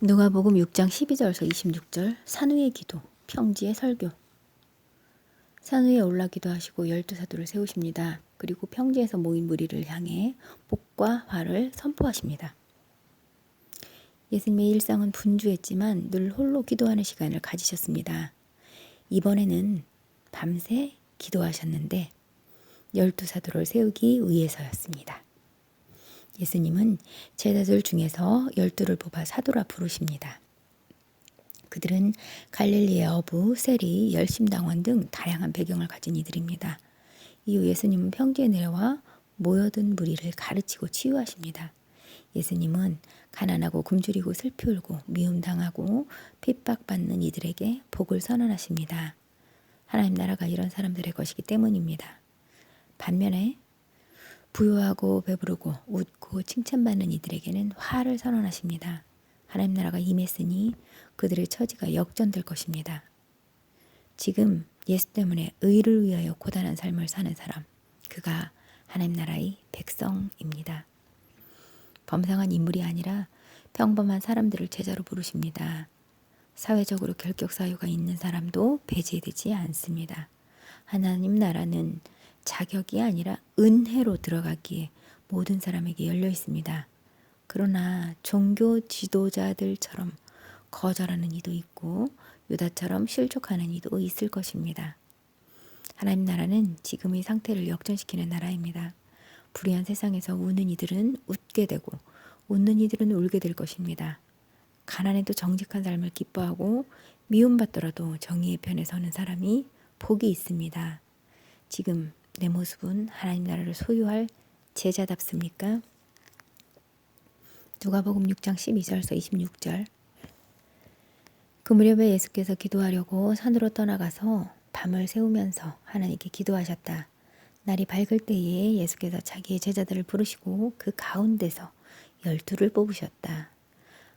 누가복음 6장 12절에서 26절 산 위의 기도, 평지의 설교. 산 위에 올라 기도하시고 12사도를 세우십니다. 그리고 평지에서 모인 무리를 향해 복과 화를 선포하십니다. 예수님의 일상은 분주했지만 늘 홀로 기도하는 시간을 가지셨습니다. 이번에는 밤새 기도하셨는데 12사도를 세우기 위해서였습니다. 예수님은 제자들 중에서 12를 뽑아 사도라 부르십니다. 그들은 갈릴리의 어부, 세리, 열심당원 등 다양한 배경을 가진 이들입니다. 이후 예수님은 평지에 내려와 모여든 무리를 가르치고 치유하십니다. 예수님은 가난하고 굶주리고 슬피 울고 미움당하고 핍박받는 이들에게 복을 선언하십니다. 하나님 나라가 이런 사람들의 것이기 때문입니다. 반면에 부유하고 배부르고 웃고 칭찬받는 이들에게는 화를 선언하십니다. 하나님 나라가 임했으니 그들의 처지가 역전될 것입니다. 지금 예수 때문에 의를 위하여 고단한 삶을 사는 사람, 그가 하나님 나라의 백성입니다. 범상한 인물이 아니라 평범한 사람들을 제자로 부르십니다. 사회적으로 결격 사유가 있는 사람도 배제되지 않습니다. 하나님 나라는 자격이 아니라 은혜로 들어가기에 모든 사람에게 열려 있습니다. 그러나 종교 지도자들처럼 거절하는 이도 있고 유다처럼 실족하는 이도 있을 것입니다. 하나님 나라는 지금의 상태를 역전시키는 나라입니다. 불의한 세상에서 우는 이들은 웃게 되고 웃는 이들은 울게 될 것입니다. 가난해도 정직한 삶을 기뻐하고 미움받더라도 정의의 편에 서는 사람이 복이 있습니다. 지금 내 모습은 하나님 나라를 소유할 제자답습니까? 누가복음 6장 12절에서 26절. 그 무렵에 예수께서 기도하려고 산으로 떠나가서 밤을 새우면서 하나님께 기도하셨다. 날이 밝을 때에 예수께서 자기의 제자들을 부르시고 그 가운데서 12를 뽑으셨다.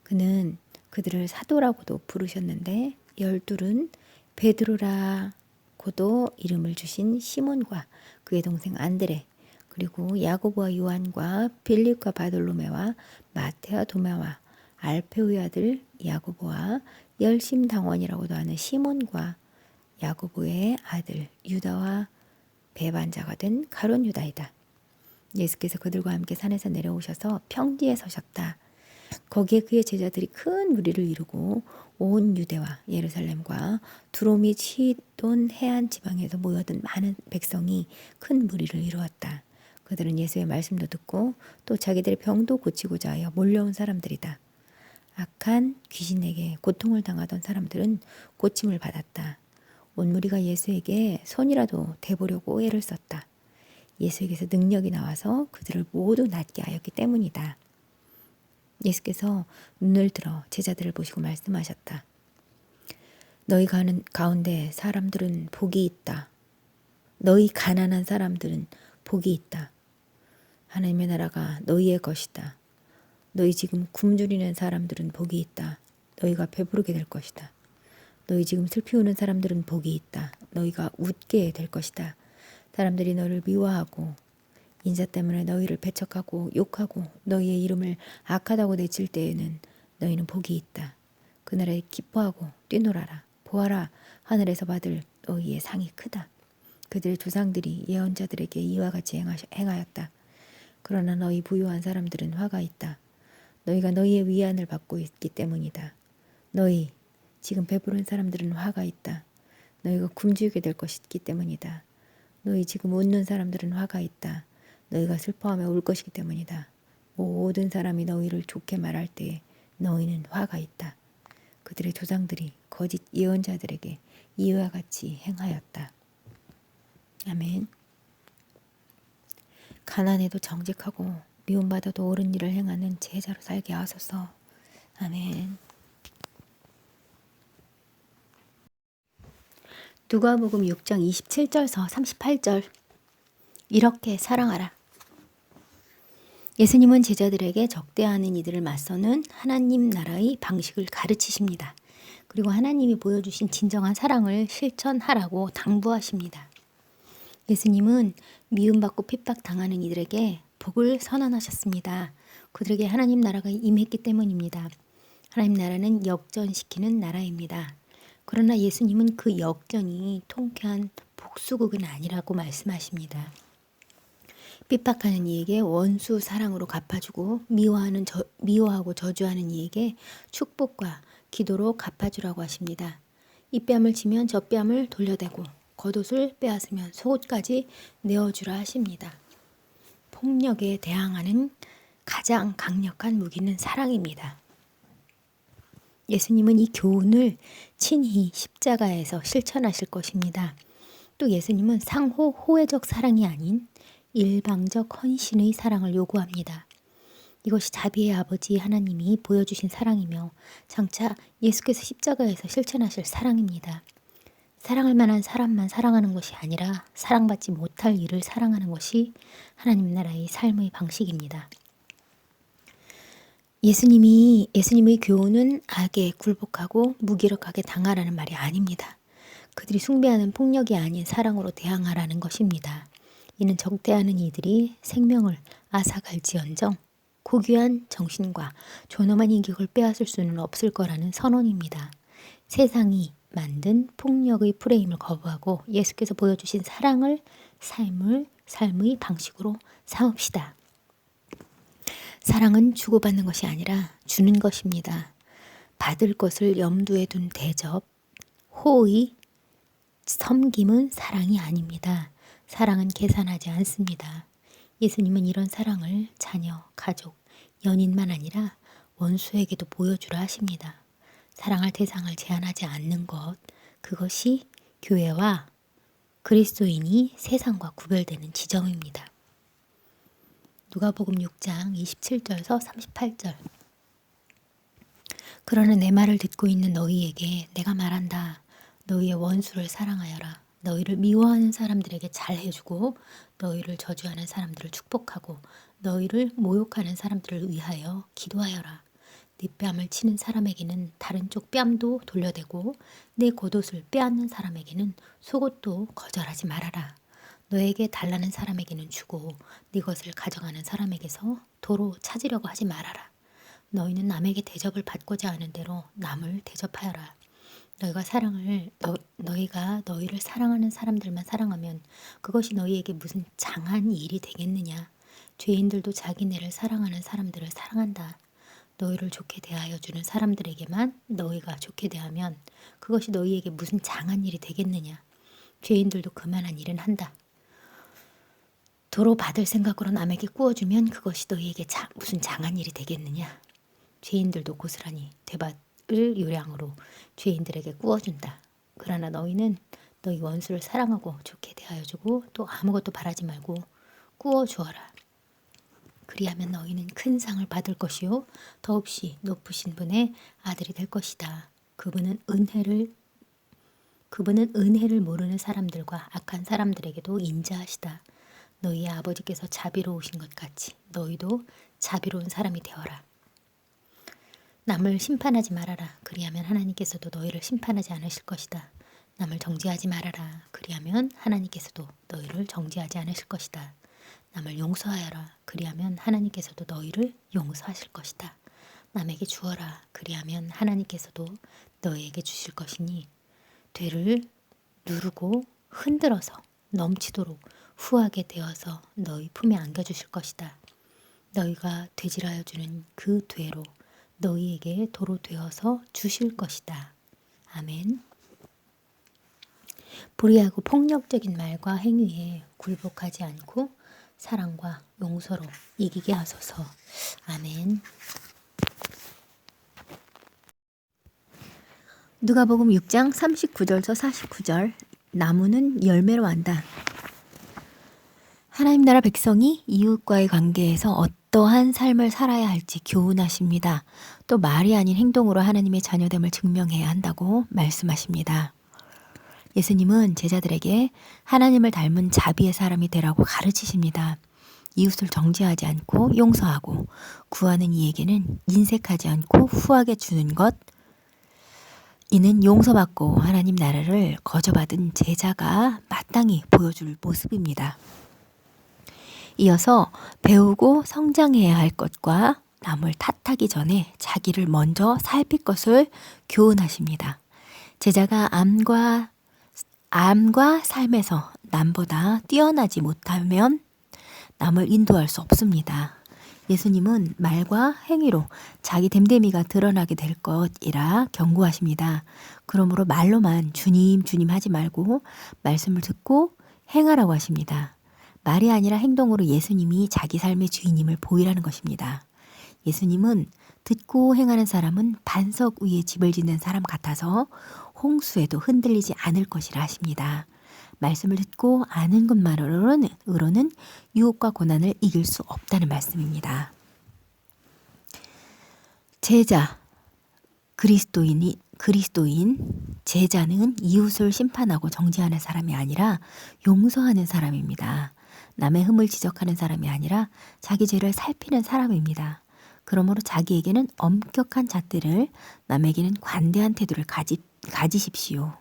그는 그들을 사도라고도 부르셨는데 12은 베드로라고도 이름을 주신 시몬과 그의 동생 안드레, 그리고 야고보와 요한과 빌립과 바돌로메와 마테와 도마와 알페오의 아들 야고보와 열심당원이라고도 하는 시몬과 야고보의 아들 유다와 배반자가 된 가룟 유다이다. 예수께서 그들과 함께 산에서 내려오셔서 평지에 서셨다. 거기에 그의 제자들이 큰 무리를 이루고 온 유대와 예루살렘과 두로 및 시돈 해안 지방에서 모여든 많은 백성이 큰 무리를 이루었다. 그들은 예수의 말씀도 듣고 또 자기들의 병도 고치고자 하여 몰려온 사람들이다. 악한 귀신에게 고통을 당하던 사람들은 고침을 받았다. 온 무리가 예수에게 손이라도 대보려고 애를 썼다. 예수에게서 능력이 나와서 그들을 모두 낫게 하였기 때문이다. 예수께서 눈을 들어 제자들을 보시고 말씀하셨다. 너희 가운데 사람들은 복이 있다. 너희 가난한 사람들은 복이 있다. 하나님의 나라가 너희의 것이다. 너희 지금 굶주리는 사람들은 복이 있다. 너희가 배부르게 될 것이다. 너희 지금 슬피 우는 사람들은 복이 있다. 너희가 웃게 될 것이다. 사람들이 너를 미워하고 인자 때문에 너희를 배척하고 욕하고 너희의 이름을 악하다고 내칠 때에는 너희는 복이 있다. 그날에 기뻐하고 뛰놀아라. 보아라, 하늘에서 받을 너희의 상이 크다. 그들의 조상들이 예언자들에게 이와 같이 행하였다. 그러나 너희 부유한 사람들은 화가 있다. 너희가 너희의 위안을 받고 있기 때문이다. 너희 지금 배부른 사람들은 화가 있다. 너희가 굶주리게 될 것이기 때문이다. 너희 지금 웃는 사람들은 화가 있다. 너희가 슬퍼하며 울 것이기 때문이다. 모든 사람이 너희를 좋게 말할 때에 너희는 화가 있다. 그들의 조상들이 거짓 예언자들에게 이와 같이 행하였다. 아멘. 가난해도 정직하고 미움받아도 옳은 일을 행하는 제자로 살게 하소서. 아멘. 누가복음 6장 27절에서 38절. 이렇게 사랑하라. 예수님은 제자들에게 적대하는 이들을 맞서는 하나님 나라의 방식을 가르치십니다. 그리고 하나님이 보여주신 진정한 사랑을 실천하라고 당부하십니다. 예수님은 미움받고 핍박당하는 이들에게 복을 선언하셨습니다. 그들에게 하나님 나라가 임했기 때문입니다. 하나님 나라는 역전시키는 나라입니다. 그러나 예수님은 그 역전이 통쾌한 복수극은 아니라고 말씀하십니다. 핍박하는 이에게 원수 사랑으로 갚아주고 미워하고 저주하는 이에게 축복과 기도로 갚아주라고 하십니다. 이 뺨을 치면 저 뺨을 돌려대고 겉옷을 빼앗으면 속옷까지 내어주라 하십니다. 폭력에 대항하는 가장 강력한 무기는 사랑입니다. 예수님은 이 교훈을 친히 십자가에서 실천하실 것입니다. 또 예수님은 상호 호혜적 사랑이 아닌 일방적 헌신의 사랑을 요구합니다. 이것이 자비의 아버지 하나님이 보여주신 사랑이며 장차 예수께서 십자가에서 실천하실 사랑입니다. 사랑할 만한 사람만 사랑하는 것이 아니라 사랑받지 못할 이를 사랑하는 것이 하나님 나라의 삶의 방식입니다. 예수님의 교훈은 악에 굴복하고 무기력하게 당하라는 말이 아닙니다. 그들이 숭배하는 폭력이 아닌 사랑으로 대항하라는 것입니다. 이는 적대하는 이들이 생명을 앗아갈지언정 고귀한 정신과 존엄한 인격을 빼앗을 수는 없을 거라는 선언입니다. 세상이 만든 폭력의 프레임을 거부하고 예수께서 보여주신 사랑을 삶의 방식으로 삼읍시다. 사랑은 주고받는 것이 아니라 주는 것입니다. 받을 것을 염두에 둔 대접, 호의, 섬김은 사랑이 아닙니다. 사랑은 계산하지 않습니다. 예수님은 이런 사랑을 자녀, 가족, 연인만 아니라 원수에게도 보여주라 하십니다. 사랑할 대상을 제한하지 않는 것, 그것이 교회와 그리스도인이 세상과 구별되는 지점입니다. 누가복음 6장 27절에서 38절. 그러나 내 말을 듣고 있는 너희에게 내가 말한다. 너희의 원수를 사랑하여라. 너희를 미워하는 사람들에게 잘해주고 너희를 저주하는 사람들을 축복하고 너희를 모욕하는 사람들을 위하여 기도하여라. 네 뺨을 치는 사람에게는 다른 쪽 뺨도 돌려대고 네 겉옷을 빼앗는 사람에게는 속옷도 거절하지 말아라. 너에게 달라는 사람에게는 주고 네 것을 가져가는 사람에게서 도로 찾으려고 하지 말아라. 너희는 남에게 대접을 받고자 하는 대로 남을 대접하여라. 너희가 너희를 사랑하는 사람들만 사랑하면 그것이 너희에게 무슨 장한 일이 되겠느냐. 죄인들도 자기네를 사랑하는 사람들을 사랑한다. 너희를 좋게 대하여 주는 사람들에게만 너희가 좋게 대하면 그것이 너희에게 무슨 장한 일이 되겠느냐. 죄인들도 그만한 일은 한다. 도로 받을 생각으로 남에게 구워주면 그것이 너희에게 무슨 장한 일이 되겠느냐. 죄인들도 고스란히 되받을 요량으로 죄인들에게 구워준다. 그러나 너희는 너희 원수를 사랑하고 좋게 대하여 주고 또 아무것도 바라지 말고 구워주어라. 그리하면 너희는 큰 상을 받을 것이요 더없이 높으신 분의 아들이 될 것이다. 그분은 은혜를 모르는 사람들과 악한 사람들에게도 인자하시다. 너희의 아버지께서 자비로우신 것 같이 너희도 자비로운 사람이 되어라. 남을 심판하지 말아라. 그리하면 하나님께서도 너희를 심판하지 않으실 것이다. 남을 정죄하지 말아라. 그리하면 하나님께서도 너희를 정죄하지 않으실 것이다. 남을 용서하여라. 그리하면 하나님께서도 너희를 용서하실 것이다. 남에게 주어라. 그리하면 하나님께서도 너희에게 주실 것이니 되를 누르고 흔들어서 넘치도록 후하게 되어서 너희 품에 안겨주실 것이다. 너희가 되질하여 주는 그 되로 너희에게 도로 되어서 주실 것이다. 아멘. 불의하고 폭력적인 말과 행위에 굴복하지 않고 사랑과 용서로 이기게 하소서. 아멘. 누가복음 6장 39절에서 49절. 나무는 열매로 안다. 하나님 나라 백성이 이웃과의 관계에서 어떠한 삶을 살아야 할지 교훈하십니다. 또 말이 아닌 행동으로 하나님의 자녀됨을 증명해야 한다고 말씀하십니다. 예수님은 제자들에게 하나님을 닮은 자비의 사람이 되라고 가르치십니다. 이웃을 정죄하지 않고 용서하고 구하는 이에게는 인색하지 않고 후하게 주는 것. 이는 용서받고 하나님 나라를 거저받은 제자가 마땅히 보여줄 모습입니다. 이어서 배우고 성장해야 할 것과 남을 탓하기 전에 자기를 먼저 살필 것을 교훈하십니다. 제자가 암과 삶에서 남보다 뛰어나지 못하면 남을 인도할 수 없습니다. 예수님은 말과 행위로 자기 됨됨이가 드러나게 될 것이라 경고하십니다. 그러므로 말로만 주님 주님 하지 말고 말씀을 듣고 행하라고 하십니다. 말이 아니라 행동으로 예수님이 자기 삶의 주인임을 보이라는 것입니다. 예수님은 듣고 행하는 사람은 반석 위에 집을 짓는 사람 같아서 홍수에도 흔들리지 않을 것이라 하십니다. 말씀을 듣고 아는 것만으로는 유혹과 고난을 이길 수 없다는 말씀입니다. 제자, 그리스도인, 제자는 이웃을 심판하고 정죄하는 사람이 아니라 용서하는 사람입니다. 남의 흠을 지적하는 사람이 아니라 자기 죄를 살피는 사람입니다. 그러므로 자기에게는 엄격한 잣대를, 남에게는 관대한 태도를 가지십시오.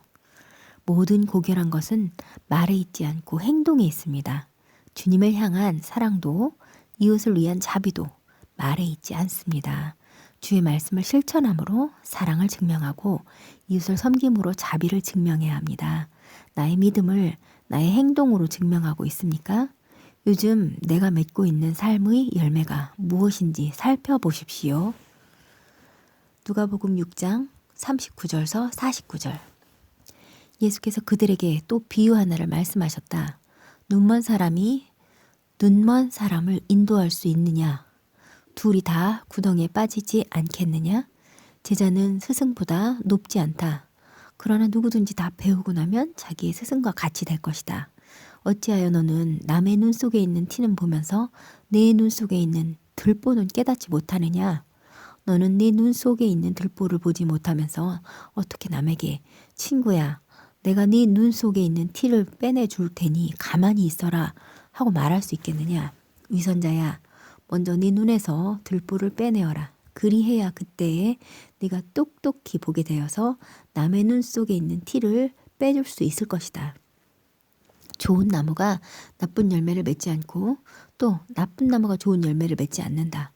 모든 고결한 것은 말에 있지 않고 행동에 있습니다. 주님을 향한 사랑도 이웃을 위한 자비도 말에 있지 않습니다. 주의 말씀을 실천함으로 사랑을 증명하고 이웃을 섬김으로 자비를 증명해야 합니다. 나의 믿음을 나의 행동으로 증명하고 있습니까? 요즘 내가 맺고 있는 삶의 열매가 무엇인지 살펴보십시오. 누가복음 6장 39절서 49절. 예수께서 그들에게 또 비유 하나를 말씀하셨다. 눈먼 사람을 인도할 수 있느냐? 둘이 다 구덩이에 빠지지 않겠느냐? 제자는 스승보다 높지 않다. 그러나 누구든지 다 배우고 나면 자기의 스승과 같이 될 것이다. 어찌하여 너는 남의 눈 속에 있는 티는 보면서 내 눈 속에 있는 들보는 깨닫지 못하느냐? 너는 네 눈 속에 있는 들보를 보지 못하면서 어떻게 남에게 친구야, 내가 네 눈 속에 있는 티를 빼내줄 테니 가만히 있어라 하고 말할 수 있겠느냐? 위선자야, 먼저 네 눈에서 들보를 빼내어라. 그리해야 그때에 네가 똑똑히 보게 되어서 남의 눈 속에 있는 티를 빼줄 수 있을 것이다. 좋은 나무가 나쁜 열매를 맺지 않고 또 나쁜 나무가 좋은 열매를 맺지 않는다.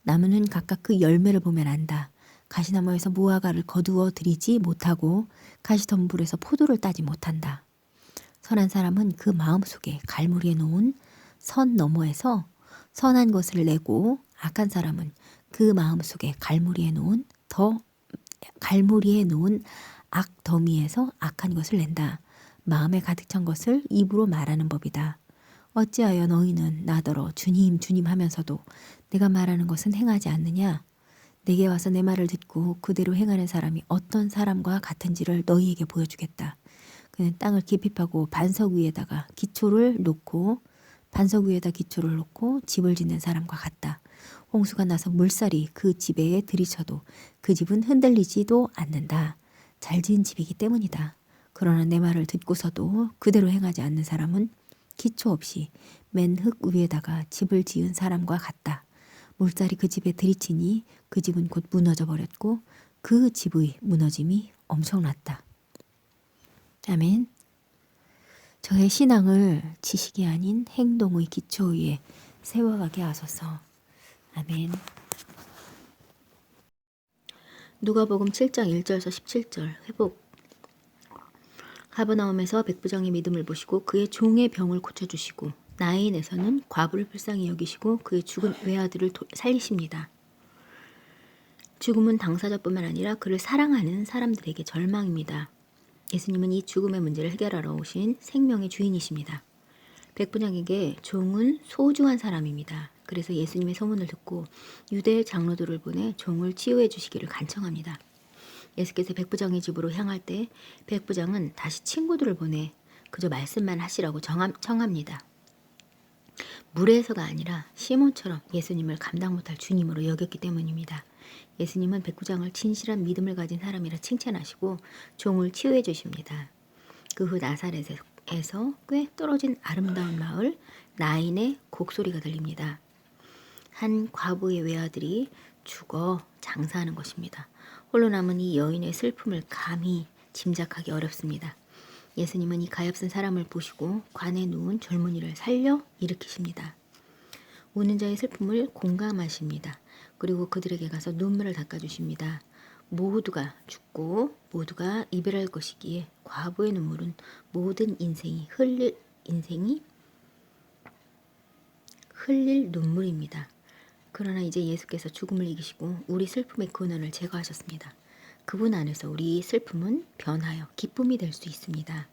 나무는 각각 그 열매를 보면 안다. 가시나무에서 무화과를 거두어 들이지 못하고 가시덤불에서 포도를 따지 못한다. 선한 사람은 그 마음속에 갈무리에 놓은 선 너머에서 선한 것을 내고 악한 사람은 그 마음속에 갈무리에 놓은 악더미에서 악한 것을 낸다. 마음에 가득 찬 것을 입으로 말하는 법이다. 어찌하여 너희는 나더러 주님 주님 하면서도 내가 말하는 것은 행하지 않느냐? 내게 와서 내 말을 듣고 그대로 행하는 사람이 어떤 사람과 같은지를 너희에게 보여주겠다. 그는 땅을 깊이 파고 반석 위에다 기초를 놓고 집을 짓는 사람과 같다. 홍수가 나서 물살이 그 집에 들이쳐도 그 집은 흔들리지도 않는다. 잘 지은 집이기 때문이다. 그러나 내 말을 듣고서도 그대로 행하지 않는 사람은 기초 없이 맨 흙 위에다가 집을 지은 사람과 같다. 물살이 그 집에 들이치니 그 집은 곧 무너져 버렸고 그 집의 무너짐이 엄청났다. 아멘. 저의 신앙을 지식이 아닌 행동의 기초 위에 세워가게 하소서. 아멘. 누가복음 7장 1절에서 17절 회복. 가버나움에서 백부장의 믿음을 보시고 그의 종의 병을 고쳐주시고 나인에서는 과부를 불쌍히 여기시고 그의 죽은 외아들을 살리십니다. 죽음은 당사자뿐만 아니라 그를 사랑하는 사람들에게 절망입니다. 예수님은 이 죽음의 문제를 해결하러 오신 생명의 주인이십니다. 백부장에게 종은 소중한 사람입니다. 그래서 예수님의 소문을 듣고 유대 장로들을 보내 종을 치유해 주시기를 간청합니다. 예수께서 백부장의 집으로 향할 때 백부장은 다시 친구들을 보내 그저 말씀만 하시라고 청합니다. 물에서가 아니라 시몬처럼 예수님을 감당 못할 주님으로 여겼기 때문입니다. 예수님은 백부장을 진실한 믿음을 가진 사람이라 칭찬하시고 종을 치유해 주십니다. 그 후 나사렛에서 꽤 떨어진 아름다운 마을 나인의 곡소리가 들립니다. 한 과부의 외아들이 죽어 장사하는 것입니다. 홀로 남은 이 여인의 슬픔을 감히 짐작하기 어렵습니다. 예수님은 이 가엾은 사람을 보시고 관에 누운 젊은이를 살려 일으키십니다. 우는 자의 슬픔을 공감하십니다. 그리고 그들에게 가서 눈물을 닦아주십니다. 모두가 죽고 모두가 이별할 것이기에 과부의 눈물은 모든 인생이 흘릴 눈물입니다. 그러나 이제 예수께서 죽음을 이기시고 우리 슬픔의 근원을 제거하셨습니다. 그분 안에서 우리 슬픔은 변하여 기쁨이 될 수 있습니다.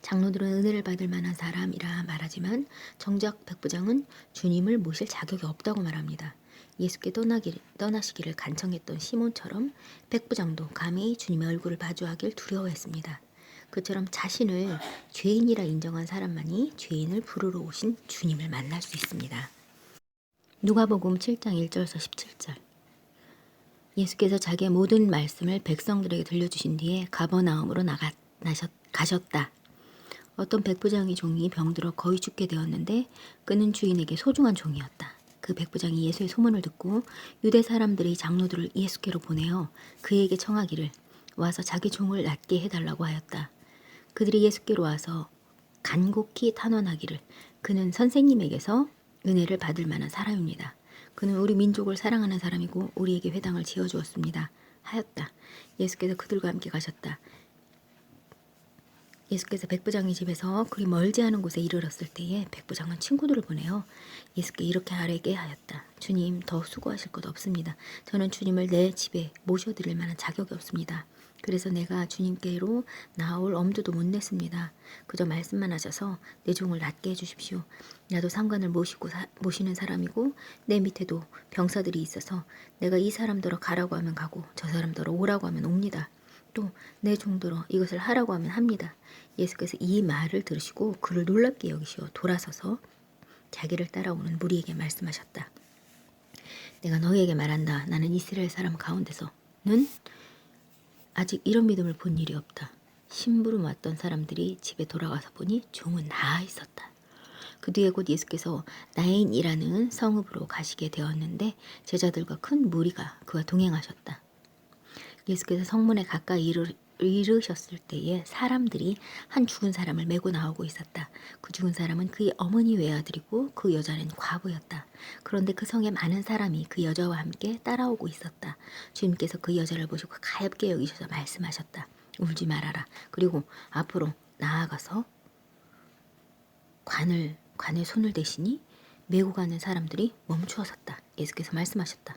장로들은 은혜를 받을 만한 사람이라 말하지만 정작 백부장은 주님을 모실 자격이 없다고 말합니다. 예수께 떠나시기를 간청했던 시몬처럼 백부장도 감히 주님의 얼굴을 마주하길 두려워했습니다. 그처럼 자신을 죄인이라 인정한 사람만이 죄인을 부르러 오신 주님을 만날 수 있습니다. 누가복음 7장 1절에서 17절. 예수께서 자기의 모든 말씀을 백성들에게 들려주신 뒤에 가버나움으로 가셨다. 어떤 백부장의 종이 병들어 거의 죽게 되었는데 그는 주인에게 소중한 종이었다. 그 백부장이 예수의 소문을 듣고 유대 사람들의 장로들을 예수께로 보내어 그에게 청하기를 와서 자기 종을 낫게 해달라고 하였다. 그들이 예수께로 와서 간곡히 탄원하기를 그는 선생님에게서 은혜를 받을 만한 사람입니다. 그는 우리 민족을 사랑하는 사람이고 우리에게 회당을 지어주었습니다. 하였다. 예수께서 그들과 함께 가셨다. 예수께서 백부장의 집에서 그리 멀지 않은 곳에 이르렀을 때에 백부장은 친구들을 보내어 예수께 이렇게 아뢰게 하였다. 주님, 더 수고하실 것 없습니다. 저는 주님을 내 집에 모셔드릴 만한 자격이 없습니다. 그래서 내가 주님께로 나올 엄두도 못 냈습니다. 그저 말씀만 하셔서 내 종을 낫게 해주십시오. 나도 상관을 모시는 사람이고 내 밑에도 병사들이 있어서 내가 이 사람더러 가라고 하면 가고 저 사람더러 오라고 하면 옵니다. 또 내 종더러 이것을 하라고 하면 합니다. 예수께서 이 말을 들으시고 그를 놀랍게 여기시어 돌아서서 자기를 따라오는 무리에게 말씀하셨다. 내가 너희에게 말한다. 나는 이스라엘 사람 가운데서는 아직 이런 믿음을 본 일이 없다. 심부름 왔던 사람들이 집에 돌아가서 보니 종은 나아 있었다. 그 뒤에 곧 예수께서 나인이라는 성읍으로 가시게 되었는데 제자들과 큰 무리가 그와 동행하셨다. 예수께서 성문에 가까이 이르셨을 때에 사람들이 한 죽은 사람을 메고 나오고 있었다. 그 죽은 사람은 그의 어머니 외아들이고 그 여자는 과부였다. 그런데 그 성에 많은 사람이 그 여자와 함께 따라오고 있었다. 주님께서 그 여자를 보시고 가엾게 여기셔서 말씀하셨다. 울지 말아라. 그리고 앞으로 나아가서 관에 손을 대시니 메고 가는 사람들이 멈추어 섰다. 예수께서 말씀하셨다.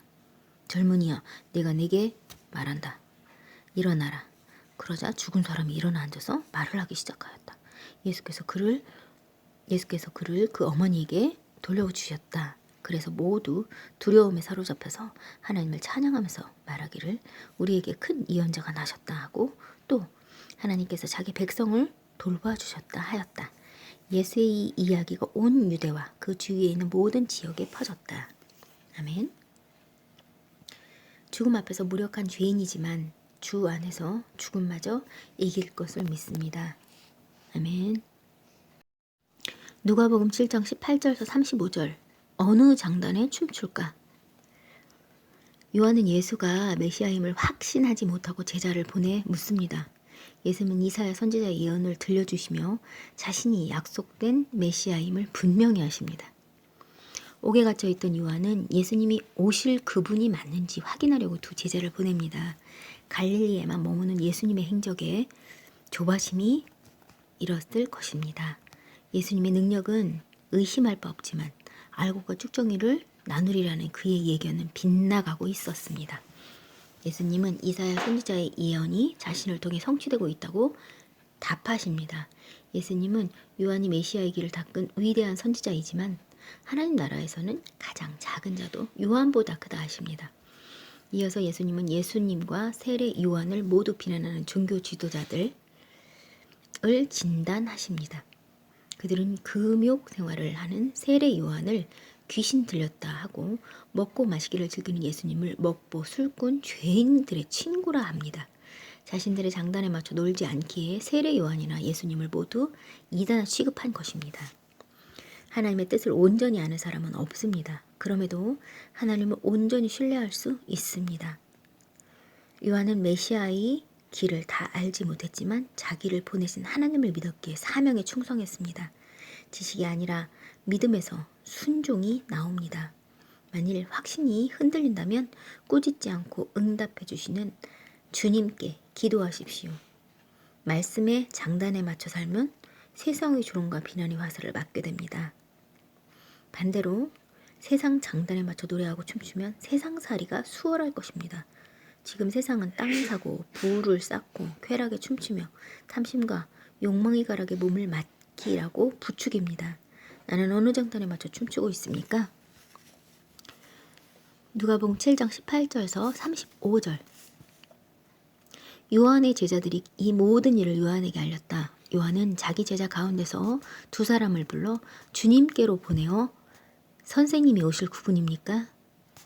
젊은이여, 내가 네게 말한다. 일어나라. 그러자 죽은 사람이 일어나 앉아서 말을 하기 시작하였다. 예수께서 그를 그 어머니에게 돌려주셨다. 그래서 모두 두려움에 사로잡혀서 하나님을 찬양하면서 말하기를 우리에게 큰 이언자가 나셨다 하고 또 하나님께서 자기 백성을 돌봐주셨다 하였다. 예수의 이 이야기가 온 유대와 그 주위에 있는 모든 지역에 퍼졌다. 아멘. 죽음 앞에서 무력한 죄인이지만 주 안에서 죽음마저 이길 것을 믿습니다. 아멘. 누가복음 7장 18절에서 35절. 어느 장단에 춤출까? 요한은 예수가 메시아임을 확신하지 못하고 제자를 보내 묻습니다. 예수는 이사야 선지자의 예언을 들려주시며 자신이 약속된 메시아임을 분명히 하십니다. 옥에 갇혀있던 요한은 예수님이 오실 그분이 맞는지 확인하려고 두 제자를 보냅니다. 갈릴리에만 머무는 예수님의 행적에 조바심이 일었을 것입니다. 예수님의 능력은 의심할 바 없지만 알곡과 쭉정이를 나누리라는 그의 예견은 빗나가고 있었습니다. 예수님은 이사야 선지자의 예언이 자신을 통해 성취되고 있다고 답하십니다. 예수님은 요한이 메시아의 길을 닦은 위대한 선지자이지만 하나님 나라에서는 가장 작은 자도 요한보다 크다 하십니다. 이어서 예수님은 예수님과 세례 요한을 모두 비난하는 종교 지도자들을 진단하십니다. 그들은 금욕 생활을 하는 세례 요한을 귀신 들렸다 하고 먹고 마시기를 즐기는 예수님을 먹보 술꾼 죄인들의 친구라 합니다. 자신들의 장단에 맞춰 놀지 않기에 세례 요한이나 예수님을 모두 이단 취급한 것입니다. 하나님의 뜻을 온전히 아는 사람은 없습니다. 그럼에도 하나님을 온전히 신뢰할 수 있습니다. 요한은 메시아의 길을 다 알지 못했지만 자기를 보내신 하나님을 믿었기에 사명에 충성했습니다. 지식이 아니라 믿음에서 순종이 나옵니다. 만일 확신이 흔들린다면 꾸짖지 않고 응답해 주시는 주님께 기도하십시오. 말씀의 장단에 맞춰 살면 세상의 조롱과 비난의 화살을 맞게 됩니다. 반대로 세상 장단에 맞춰 노래하고 춤추면 세상살이가 수월할 것입니다. 지금 세상은 땅을 사고 부를 쌓고 쾌락에 춤추며 탐심과 욕망의 가락에 몸을 맡기라고 부추깁니다. 나는 어느 장단에 맞춰 춤추고 있습니까? 누가복음 7장 18절에서 35절. 요한의 제자들이 이 모든 일을 요한에게 알렸다. 요한은 자기 제자 가운데서 두 사람을 불러 주님께로 보내어 선생님이 오실 구분입니까?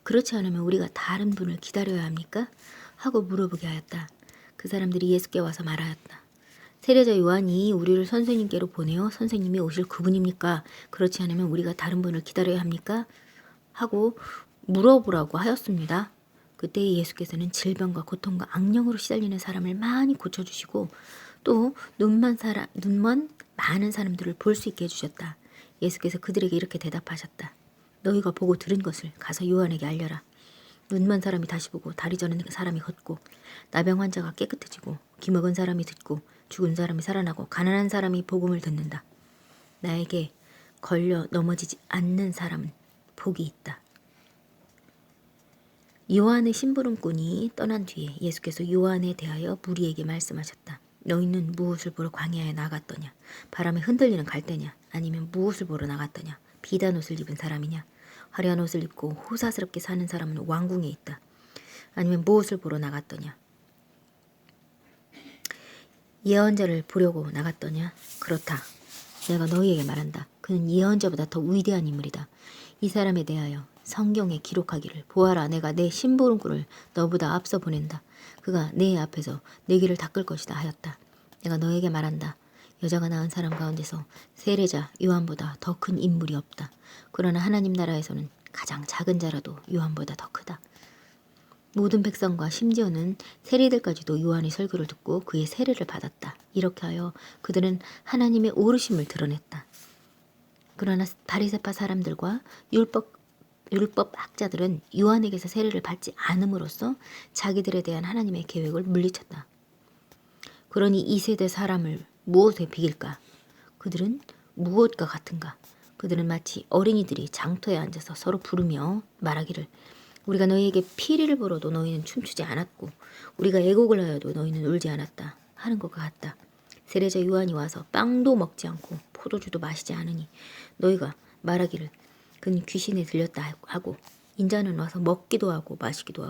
그렇지 않으면 우리가 다른 분을 기다려야 합니까? 하고 물어보게 하였다. 그 사람들이 예수께 와서 말하였다. 세례자 요한이 우리를 선생님께로 보내어 선생님이 오실 구분입니까? 그렇지 않으면 우리가 다른 분을 기다려야 합니까? 하고 물어보라고 하였습니다. 그때 예수께서는 질병과 고통과 악령으로 시달리는 사람을 많이 고쳐주시고 또 눈먼 많은 사람들을 볼 수 있게 해주셨다. 예수께서 그들에게 이렇게 대답하셨다. 너희가 보고 들은 것을 가서 요한에게 알려라. 눈먼 사람이 다시 보고 다리 저는 사람이 걷고 나병 환자가 깨끗해지고 기먹은 사람이 듣고 죽은 사람이 살아나고 가난한 사람이 복음을 듣는다. 나에게 걸려 넘어지지 않는 사람은 복이 있다. 요한의 심부름꾼이 떠난 뒤에 예수께서 요한에 대하여 무리에게 말씀하셨다. 너희는 무엇을 보러 광야에 나갔더냐? 바람에 흔들리는 갈대냐? 아니면 무엇을 보러 나갔더냐? 비단 옷을 입은 사람이냐? 화려한 옷을 입고 호사스럽게 사는 사람은 왕궁에 있다. 아니면 무엇을 보러 나갔더냐? 예언자를 보려고 나갔더냐? 그렇다. 내가 너희에게 말한다. 그는 예언자보다 더 위대한 인물이다. 이 사람에 대하여 성경에 기록하기를 보아라 내가 내 심부름꾼을 너보다 앞서 보낸다. 그가 내 앞에서 내 길을 닦을 것이다 하였다. 내가 너에게 말한다. 여자가 낳은 사람 가운데서 세례자 요한보다 더 큰 인물이 없다. 그러나 하나님 나라에서는 가장 작은 자라도 요한보다 더 크다. 모든 백성과 심지어는 세리들까지도 요한의 설교를 듣고 그의 세례를 받았다. 이렇게 하여 그들은 하나님의 오르심을 드러냈다. 그러나 바리새파 사람들과 율법 학자들은 요한에게서 세례를 받지 않음으로써 자기들에 대한 하나님의 계획을 물리쳤다. 그러니 이 세대 사람을 무엇에 비길까? 그들은 무엇과 같은가? 그들은 마치 어린이들이 장터에 앉아서 서로 부르며 말하기를 우리가 너희에게 피리를 불어도 너희는 춤추지 않았고 우리가 애곡을 하여도 너희는 울지 않았다 하는 것과 같다. 세례자 요한이 와서 빵도 먹지 않고 포도주도 마시지 않으니 너희가 말하기를 그는 귀신에 들렸다 하고 인자는 와서 먹기도 하고 마시기도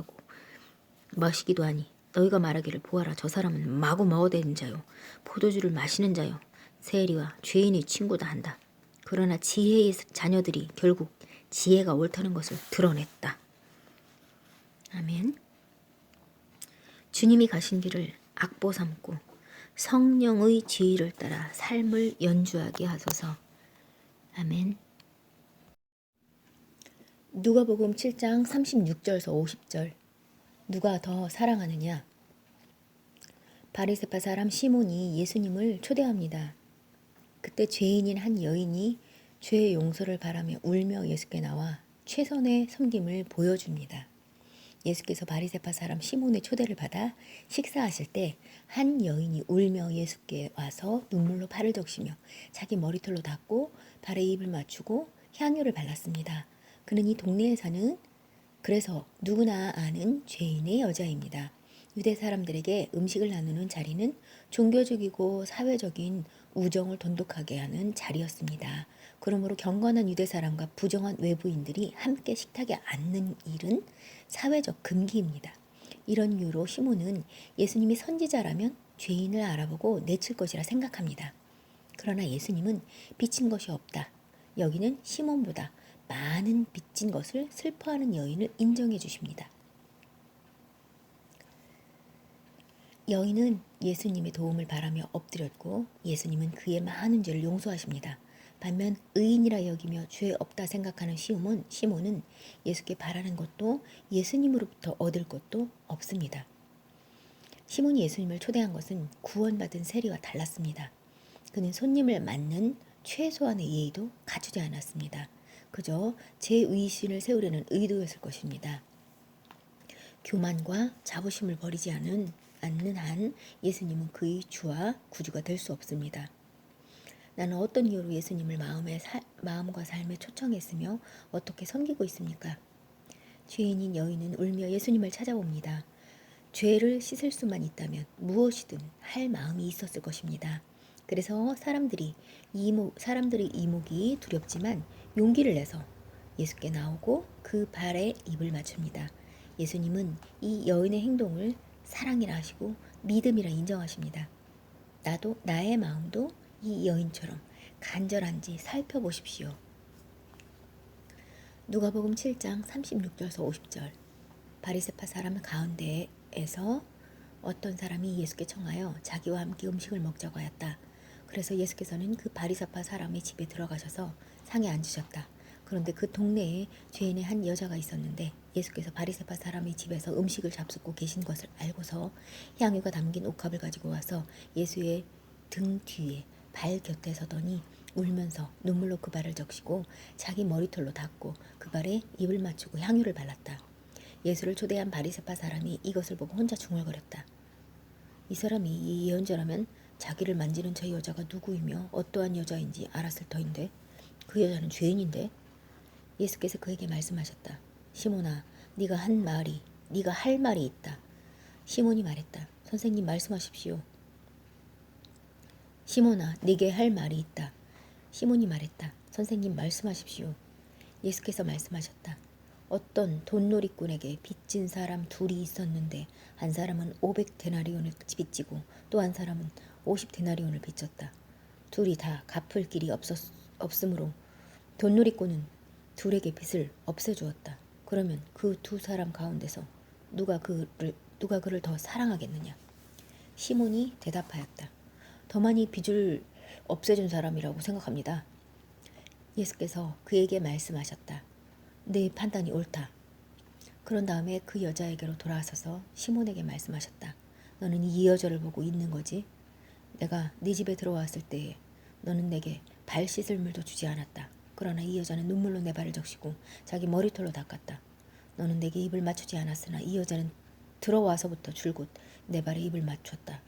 하니 너희가 말하기를 보아라 저 사람은 마구 먹어대는 자요 포도주를 마시는 자요 세리와 죄인의 친구다 한다. 그러나 지혜의 자녀들이 결국 지혜가 옳다는 것을 드러냈다. 아멘. 주님이 가신 길을 악보 삼고 성령의 지휘를 따라 삶을 연주하게 하소서. 아멘. 누가복음 7장 36절에서 50절. 누가 더 사랑하느냐? 바리새파 사람 시몬이 예수님을 초대합니다. 그때 죄인인 한 여인이 죄의 용서를 바라며 울며 예수께 나와 최선의 섬김을 보여줍니다. 예수께서 바리새파 사람 시몬의 초대를 받아 식사하실 때 한 여인이 울며 예수께 와서 눈물로 발을 적시며 자기 머리털로 닦고 발에 입을 맞추고 향유를 발랐습니다. 그는 이 동네에 사는 그래서 누구나 아는 죄인의 여자입니다. 유대 사람들에게 음식을 나누는 자리는 종교적이고 사회적인 우정을 돈독하게 하는 자리였습니다. 그러므로 경건한 유대 사람과 부정한 외부인들이 함께 식탁에 앉는 일은 사회적 금기입니다. 이런 이유로 시몬은 예수님이 선지자라면 죄인을 알아보고 내칠 것이라 생각합니다. 그러나 예수님은 빚진 것이 없다. 여기는 시몬보다 많은 빚진 것을 슬퍼하는 여인을 인정해 주십니다. 여인은 예수님의 도움을 바라며 엎드렸고 예수님은 그의 많은 죄를 용서하십니다. 반면 의인이라 여기며 죄 없다 생각하는 시몬은 예수께 바라는 것도 예수님으로부터 얻을 것도 없습니다. 시몬이 예수님을 초대한 것은 구원받은 세리와 달랐습니다. 그는 손님을 맞는 최소한의 예의도 갖추지 않았습니다. 그저 제 의신을 세우려는 의도였을 것입니다. 교만과 자부심을 버리지 않는 한 예수님은 그의 주와 구주가 될 수 없습니다. 나는 어떤 이유로 예수님을 마음과 삶에 초청했으며 어떻게 섬기고 있습니까? 죄인인 여인은 울며 예수님을 찾아옵니다. 죄를 씻을 수만 있다면 무엇이든 할 마음이 있었을 것입니다. 그래서 사람들의 이목이 두렵지만 용기를 내서 예수께 나오고 그 발에 입을 맞춥니다. 예수님은 이 여인의 행동을 사랑이라 하시고 믿음이라 인정하십니다. 나의 마음도 이 여인처럼 간절한지 살펴보십시오. 누가복음 7장 36절에서 50절. 바리새파 사람 가운데에서 어떤 사람이 예수께 청하여 자기와 함께 음식을 먹자고 하였다. 그래서 예수께서는 그 바리새파 사람의 집에 들어가셔서 상에 앉으셨다. 그런데 그 동네에 죄인의 한 여자가 있었는데 예수께서 바리새파 사람의 집에서 음식을 잡숫고 계신 것을 알고서 향유가 담긴 옥합을 가지고 와서 예수의 등 뒤에 발 곁에 서더니 울면서 눈물로 그 발을 적시고 자기 머리털로 닦고 그 발에 입을 맞추고 향유를 발랐다. 예수를 초대한 바리새파 사람이 이것을 보고 혼자 중얼거렸다. 이 사람이 이 예언자라면 자기를 만지는 저 여자가 누구이며 어떠한 여자인지 알았을 터인데 그 여자는 죄인인데. 예수께서 그에게 말씀하셨다. 시몬아, 네가 할 말이 있다. 시몬이 말했다. 선생님 말씀하십시오. 시몬아, 네게 할 말이 있다. 시몬이 말했다. 선생님 말씀하십시오. 예수께서 말씀하셨다. 어떤 돈놀이꾼에게 빚진 사람 둘이 있었는데 한 사람은 500데나리온을 빚지고 또 한 사람은 50데나리온을 빚졌다. 둘이 다 갚을 길이 없으므로 돈놀이꾼은 둘에게 빚을 없애주었다. 그러면 그 두 사람 가운데서 누가 그를 더 사랑하겠느냐? 시몬이 대답하였다. 더 많이 빚을 없애준 사람이라고 생각합니다. 예수께서 그에게 말씀하셨다. 네 판단이 옳다. 그런 다음에 그 여자에게로 돌아서서 시몬에게 말씀하셨다. 너는 이 여자를 보고 있는 거지? 내가 네 집에 들어왔을 때에 너는 내게 발 씻을 물도 주지 않았다. 그러나 이 여자는 눈물로 내 발을 적시고 자기 머리털로 닦았다. 너는 내게 입을 맞추지 않았으나 이 여자는 들어와서부터 줄곧 내 발에 입을 맞췄다.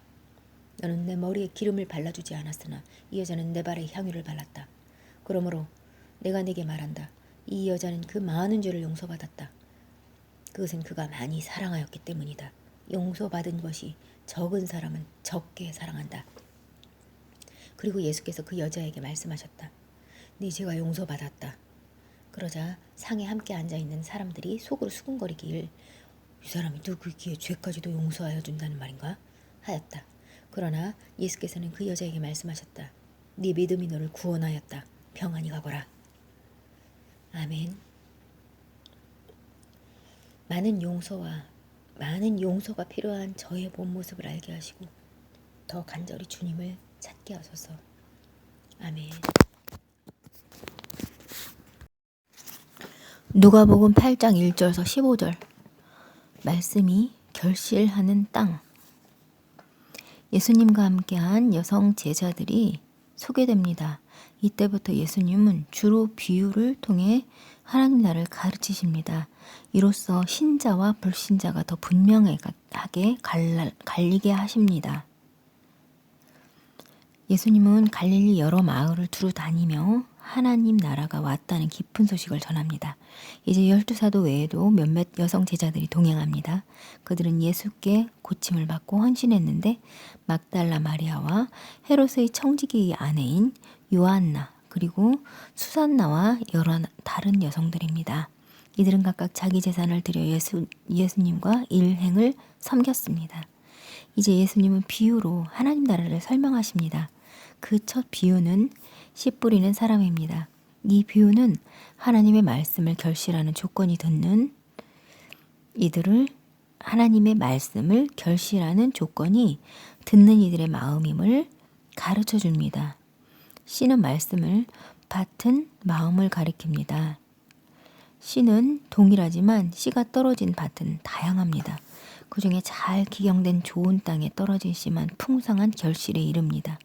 너는 내 머리에 기름을 발라주지 않았으나 이 여자는 내 발에 향유를 발랐다. 그러므로 내가 네게 말한다. 이 여자는 그 많은 죄를 용서받았다. 그것은 그가 많이 사랑하였기 때문이다. 용서받은 것이 적은 사람은 적게 사랑한다. 그리고 예수께서 그 여자에게 말씀하셨다. 네 죄가 용서받았다. 그러자 상에 함께 앉아있는 사람들이 속으로 수군거리길 이 사람이 누구기에 죄까지도 용서하여 준다는 말인가? 하였다. 그러나 예수께서는 그 여자에게 말씀하셨다. 네 믿음이 너를 구원하였다. 평안히 가거라. 아멘. 많은 용서가 필요한 저의 본 모습을 알게 하시고 더 간절히 주님을 찾게 하소서. 아멘. 누가복음 8장 1절에서 15절. 말씀이 결실하는 땅. 예수님과 함께한 여성 제자들이 소개됩니다. 이때부터 예수님은 주로 비유를 통해 하나님 나라를 가르치십니다. 이로써 신자와 불신자가 더 분명하게 갈리게 하십니다. 예수님은 갈릴리 여러 마을을 두루 다니며 하나님 나라가 왔다는 기쁜 소식을 전합니다. 이제 12사도 외에도 몇몇 여성 제자들이 동행합니다. 그들은 예수께 고침을 받고 헌신했는데 막달라 마리아와 헤롯의 청지기의 아내인 요한나 그리고 수산나와 여러 다른 여성들입니다. 이들은 각각 자기 재산을 들여 예수님과 일행을 섬겼습니다. 이제 예수님은 비유로 하나님 나라를 설명하십니다. 그 첫 비유는 씨 뿌리는 사람입니다. 이 비유는 하나님의 말씀을 결실하는 조건이 듣는 이들을 하나님의 말씀을 결실하는 조건이 듣는 이들의 마음임을 가르쳐 줍니다. 씨는 말씀을, 밭은 마음을 가리킵니다. 씨는 동일하지만 씨가 떨어진 밭은 다양합니다. 그 중에 잘 기경된 좋은 땅에 떨어진 씨만 풍성한 결실에 이릅니다.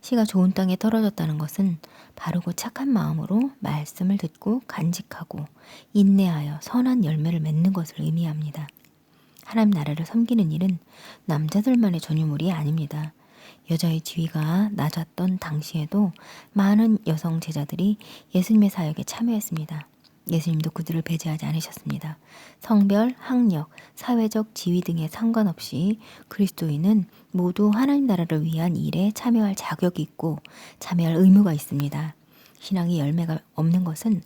씨가 좋은 땅에 떨어졌다는 것은 바르고 착한 마음으로 말씀을 듣고 간직하고 인내하여 선한 열매를 맺는 것을 의미합니다. 하나님 나라를 섬기는 일은 남자들만의 전유물이 아닙니다. 여자의 지위가 낮았던 당시에도 많은 여성 제자들이 예수님의 사역에 참여했습니다. 예수님도 그들을 배제하지 않으셨습니다. 성별, 학력, 사회적 지위 등에 상관없이 그리스도인은 모두 하나님 나라를 위한 일에 참여할 자격이 있고 참여할 의무가 있습니다. 신앙의 열매가 없는 것은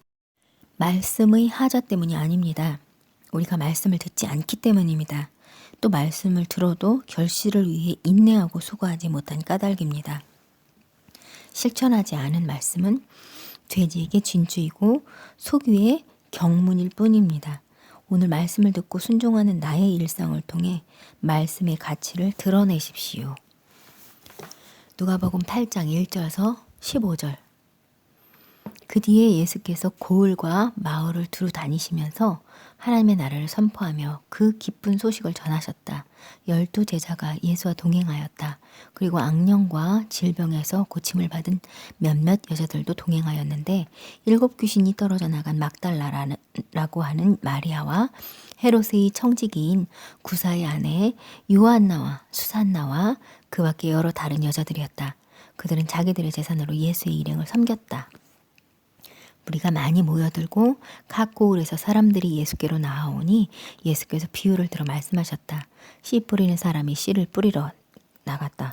말씀의 하자 때문이 아닙니다. 우리가 말씀을 듣지 않기 때문입니다. 또 말씀을 들어도 결실을 위해 인내하고 수고하지 못한 까닭입니다. 실천하지 않은 말씀은 돼지에게 진주이고 소귀의 경문일 뿐입니다. 오늘 말씀을 듣고 순종하는 나의 일상을 통해 말씀의 가치를 드러내십시오. 누가복음 8장 1절에서 15절. 그 뒤에 예수께서 고을과 마을을 두루 다니시면서 하나님의 나라를 선포하며 그 기쁜 소식을 전하셨다. 12 제자가 예수와 동행하였다. 그리고 악령과 질병에서 고침을 받은 몇몇 여자들도 동행하였는데 7 귀신이 떨어져 나간 막달라라고 하는 마리아와 헤롯의 청지기인 구사의 아내 요한나와 수산나와 그 밖에 여러 다른 여자들이었다. 그들은 자기들의 재산으로 예수의 일행을 섬겼다. 무리가 많이 모여들고 각 고을에서 사람들이 예수께로 나아오니 예수께서 비유를 들어 말씀하셨다. 씨 뿌리는 사람이 씨를 뿌리러 나갔다.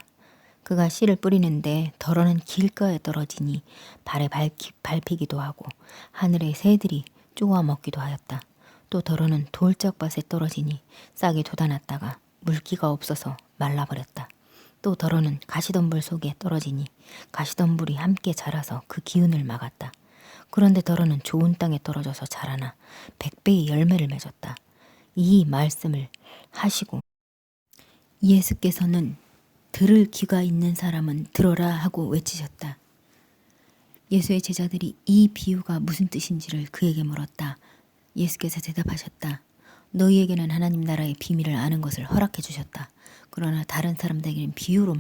그가 씨를 뿌리는데 덜어는 길가에 떨어지니 발에 밟히기도 하고 하늘의 새들이 쪼아 먹기도 하였다. 또 덜어는 돌짝밭에 떨어지니 싹이 돋아났다가 물기가 없어서 말라버렸다. 또 덜어는 가시덤불 속에 떨어지니 가시덤불이 함께 자라서 그 기운을 막았다. 그런데 덜어는 좋은 땅에 떨어져서 자라나 100배의 열매를 맺었다. 이 말씀을 하시고 예수께서는 들을 귀가 있는 사람은 들어라 하고 외치셨다. 예수의 제자들이 이 비유가 무슨 뜻인지를 그에게 물었다. 예수께서 대답하셨다. 너희에게는 하나님 나라의 비밀을 아는 것을 허락해 주셨다. 그러나 다른 사람들에게는 비유로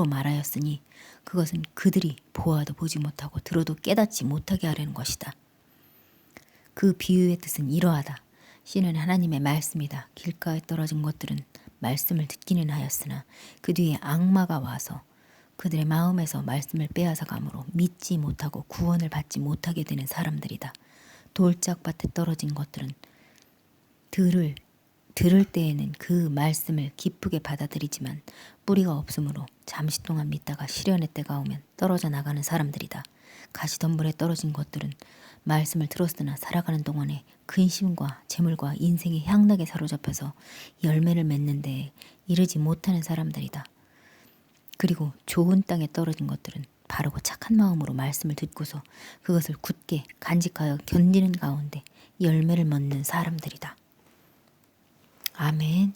말하였으니 그것은 그들이 보아도 보지 못하고 들어도 깨닫지 못하게 하려는 것이다. 그 비유의 뜻은 이러하다. 씨는 하나님의 말씀이다. 길가에 떨어진 것들은 말씀을 듣기는 하였으나 그 뒤에 악마가 와서 그들의 마음에서 말씀을 빼앗아 가므로 믿지 못하고 구원을 받지 못하게 되는 사람들이다. 돌짝밭에 떨어진 것들은 들을 때에는 그 말씀을 기쁘게 받아들이지만 뿌리가 없으므로 잠시 동안 믿다가 시련의 때가 오면 떨어져 나가는 사람들이다. 가시덤불에 떨어진 것들은 말씀을 들었으나 살아가는 동안에 근심과 재물과 인생의 향락에 사로잡혀서 열매를 맺는 데에 이르지 못하는 사람들이다. 그리고 좋은 땅에 떨어진 것들은 바르고 착한 마음으로 말씀을 듣고서 그것을 굳게 간직하여 견디는 가운데 열매를 맺는 사람들이다. 아멘.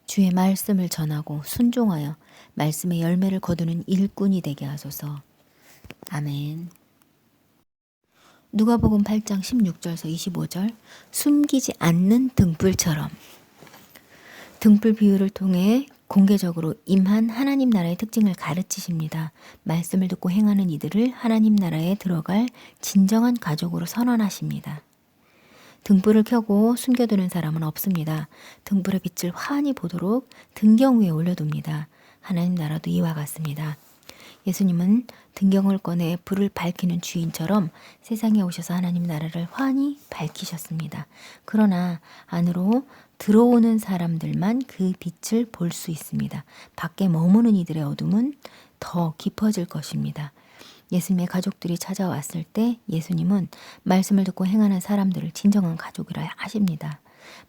주의 말씀을 전하고 순종하여 말씀의 열매를 거두는 일꾼이 되게 하소서. 아멘. 누가복음 8장 16절에서 25절. 숨기지 않는 등불처럼. 등불 비유를 통해 공개적으로 임한 하나님 나라의 특징을 가르치십니다. 말씀을 듣고 행하는 이들을 하나님 나라에 들어갈 진정한 가족으로 선언하십니다. 등불을 켜고 숨겨두는 사람은 없습니다. 등불의 빛을 환히 보도록 등경 위에 올려둡니다. 하나님 나라도 이와 같습니다. 예수님은 등경을 꺼내 불을 밝히는 주인처럼 세상에 오셔서 하나님 나라를 환히 밝히셨습니다. 그러나 안으로 들어오는 사람들만 그 빛을 볼 수 있습니다. 밖에 머무는 이들의 어둠은 더 깊어질 것입니다. 예수님의 가족들이 찾아왔을 때 예수님은 말씀을 듣고 행하는 사람들을 진정한 가족이라 하십니다.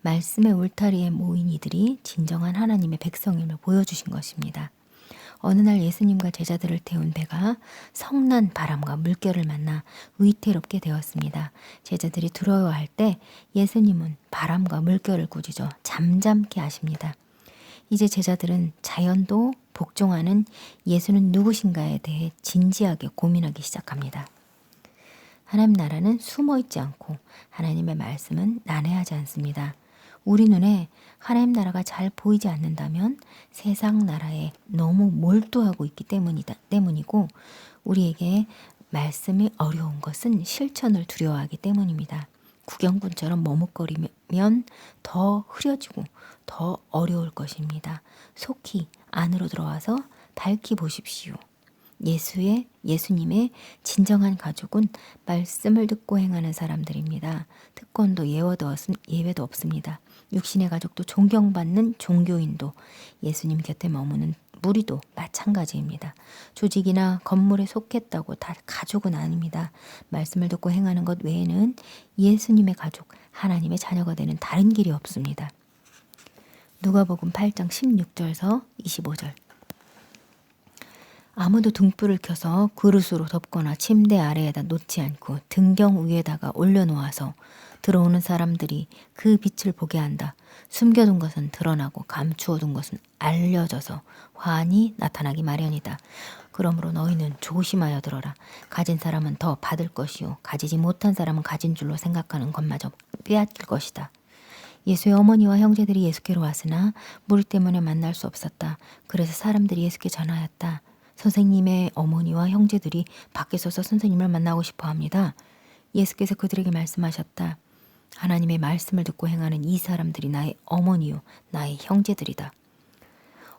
말씀의 울타리에 모인 이들이 진정한 하나님의 백성임을 보여주신 것입니다. 어느 날 예수님과 제자들을 태운 배가 성난 바람과 물결을 만나 위태롭게 되었습니다. 제자들이 두려워할 때 예수님은 바람과 물결을 꾸짖어 잠잠케 하십니다. 이제 제자들은 자연도 복종하는 예수는 누구신가에 대해 진지하게 고민하기 시작합니다. 하나님 나라는 숨어있지 않고 하나님의 말씀은 난해하지 않습니다. 우리 눈에 하나님 나라가 잘 보이지 않는다면 세상 나라에 너무 몰두하고 있기 때문이고, 우리에게 말씀이 어려운 것은 실천을 두려워하기 때문입니다. 구경꾼처럼 머뭇거리면 더 흐려지고 더 어려울 것입니다. 속히 안으로 들어와서 밝히 보십시오. 예수님의 진정한 가족은 말씀을 듣고 행하는 사람들입니다. 특권도 예외도 없습니다. 육신의 가족도 존경받는 종교인도 예수님 곁에 머무는 무리도 마찬가지입니다. 조직이나 건물에 속했다고 다 가족은 아닙니다. 말씀을 듣고 행하는 것 외에는 예수님의 가족, 하나님의 자녀가 되는 다른 길이 없습니다. 누가복음 8장 16절서 25절. 아무도 등불을 켜서 그릇으로 덮거나 침대 아래에다 놓지 않고 등경 위에다가 올려놓아서 들어오는 사람들이 그 빛을 보게 한다. 숨겨둔 것은 드러나고 감추어둔 것은 알려져서 환히 나타나기 마련이다. 그러므로 너희는 조심하여 들어라. 가진 사람은 더 받을 것이요 가지지 못한 사람은 가진 줄로 생각하는 것마저 빼앗길 것이다. 예수의 어머니와 형제들이 예수께로 왔으나 무리 때문에 만날 수 없었다. 그래서 사람들이 예수께 전하였다. 선생님의 어머니와 형제들이 밖에 서서 선생님을 만나고 싶어 합니다. 예수께서 그들에게 말씀하셨다. 하나님의 말씀을 듣고 행하는 이 사람들이 나의 어머니요 나의 형제들이다.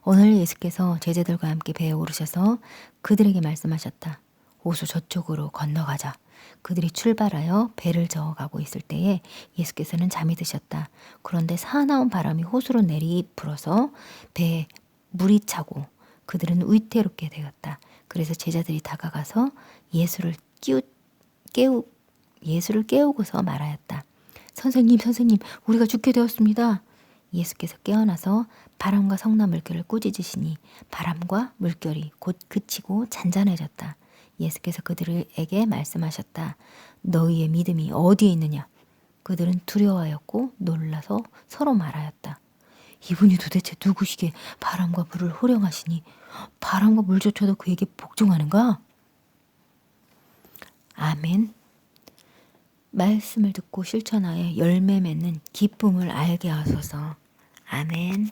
오늘 예수께서 제자들과 함께 배에 오르셔서 그들에게 말씀하셨다. 호수 저쪽으로 건너가자. 그들이 출발하여 배를 저어가고 있을 때에 예수께서는 잠이 드셨다. 그런데 사나운 바람이 호수로 내리불어서 배에 물이 차고 그들은 위태롭게 되었다. 그래서 제자들이 다가가서 예수를 깨우고서 말하였다. 선생님, 우리가 죽게 되었습니다. 예수께서 깨어나서 바람과 성난 물결을 꾸짖으시니 바람과 물결이 곧 그치고 잔잔해졌다. 예수께서 그들에게 말씀하셨다. 너희의 믿음이 어디에 있느냐? 그들은 두려워하였고 놀라서 서로 말하였다. 이분이 도대체 누구시게 바람과 물을 호령하시니 바람과 물조차도 그에게 복종하는가? 아멘. 말씀을 듣고 실천하여 열매 맺는 기쁨을 알게 하소서. 아멘.